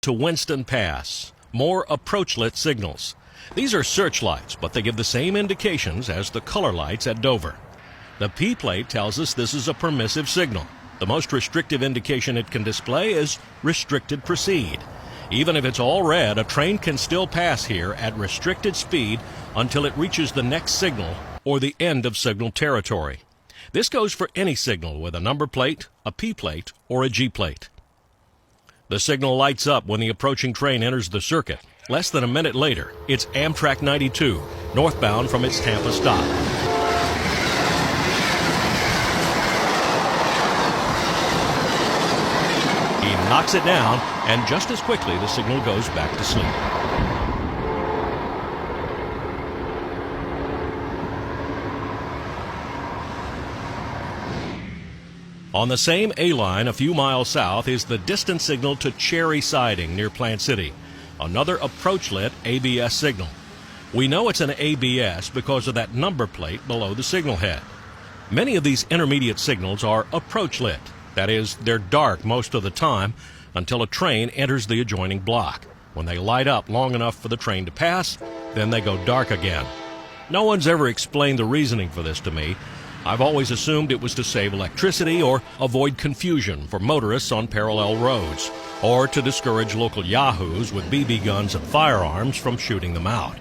to Winston Pass. More approach-lit signals. These are searchlights, but they give the same indications as the color lights at Dover. The P plate tells us this is a permissive signal. The most restrictive indication it can display is restricted proceed. Even if it's all red, a train can still pass here at restricted speed until it reaches the next signal or the end of signal territory. This goes for any signal with a number plate, a P plate, or a G plate. The signal lights up when the approaching train enters the circuit. Less than a minute later, it's Amtrak 92, northbound from its Tampa stop. He knocks it down, and just as quickly the signal goes back to sleep. On the same A line a few miles south is the distant signal to Cherry Siding near Plant City, another approach-lit ABS signal. We know it's an ABS because of that number plate below the signal head. Many of these intermediate signals are approach-lit. That is, they're dark most of the time until a train enters the adjoining block. When they light up long enough for the train to pass, then they go dark again. No one's ever explained the reasoning for this to me. I've always assumed it was to save electricity or avoid confusion for motorists on parallel roads, or to discourage local yahoos with BB guns and firearms from shooting them out.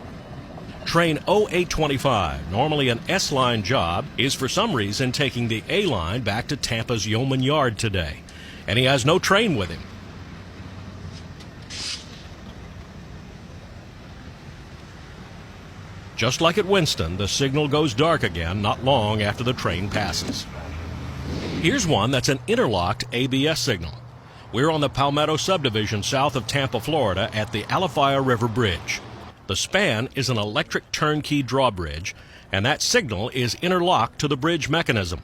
Train 0825, normally an S-line job, is for some reason taking the A-line back to Tampa's Yeoman Yard today, and he has no train with him. Just like at Winston, the signal goes dark again not long after the train passes. Here's one that's an interlocked ABS signal. We're on the Palmetto subdivision south of Tampa, Florida at the Alafia River Bridge. The span is an electric turnkey drawbridge, and that signal is interlocked to the bridge mechanism.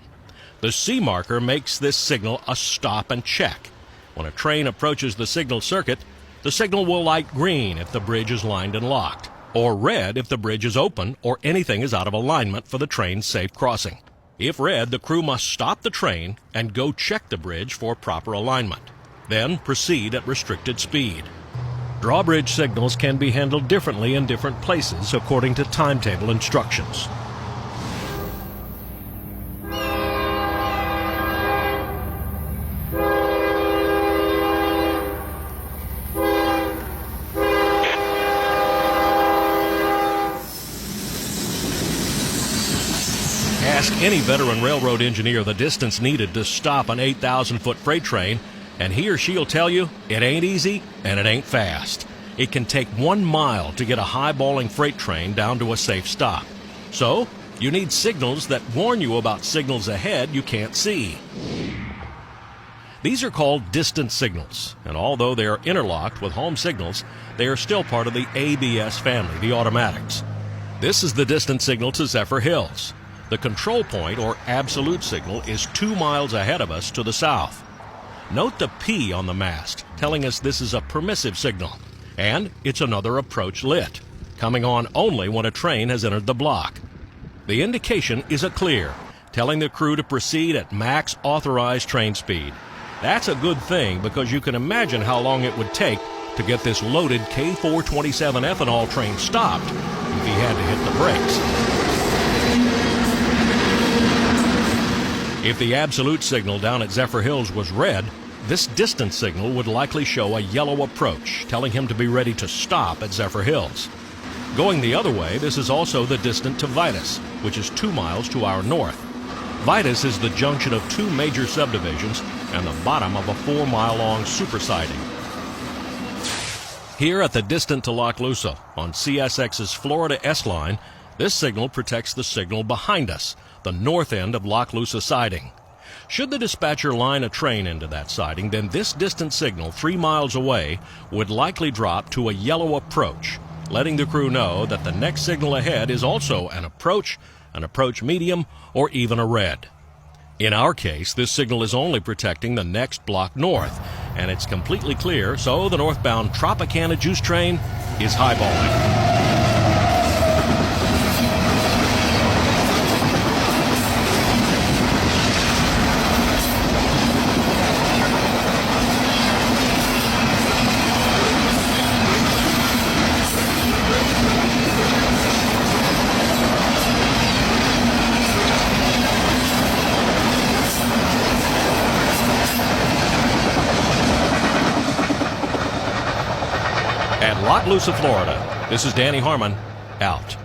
The C marker makes this signal a stop and check. When a train approaches the signal circuit, the signal will light green if the bridge is lined and locked, or red if the bridge is open or anything is out of alignment for the train's safe crossing. If red, the crew must stop the train and go check the bridge for proper alignment. Then proceed at restricted speed. Drawbridge signals can be handled differently in different places according to timetable instructions. Ask any veteran railroad engineer the distance needed to stop an 8,000-foot freight train, and he or she'll tell you it ain't easy and it ain't fast. It can take 1 mile to get a high-balling freight train down to a safe stop. So, you need signals that warn you about signals ahead you can't see. These are called distance signals, and although they are interlocked with home signals, they are still part of the ABS family, the automatics. This is the distance signal to Zephyr Hills. The control point, or absolute signal, is 2 miles ahead of us to the south. Note the P on the mast, telling us this is a permissive signal, and it's another approach lit, coming on only when a train has entered the block. The indication is a clear, telling the crew to proceed at max authorized train speed. That's a good thing because you can imagine how long it would take to get this loaded K427 ethanol train stopped if he had to hit the brakes. If the absolute signal down at Zephyr Hills was red, this distance signal would likely show a yellow approach, telling him to be ready to stop at Zephyr Hills. Going the other way, this is also the distance to Vitus, which is 2 miles to our north. Vitus is the junction of 2 major subdivisions and the bottom of a 4-mile-long super siding. Here at the distant to Lochloosa, on CSX's Florida S-line, this signal protects the signal behind us, the north end of Lochloosa siding. Should the dispatcher line a train into that siding, then this distant signal 3 miles away would likely drop to a yellow approach, letting the crew know that the next signal ahead is also an approach medium, or even a red. In our case, this signal is only protecting the next block north, and it's completely clear, so the northbound Tropicana juice train is highballing. Lot Loose of Florida. This is Danny Harmon, out.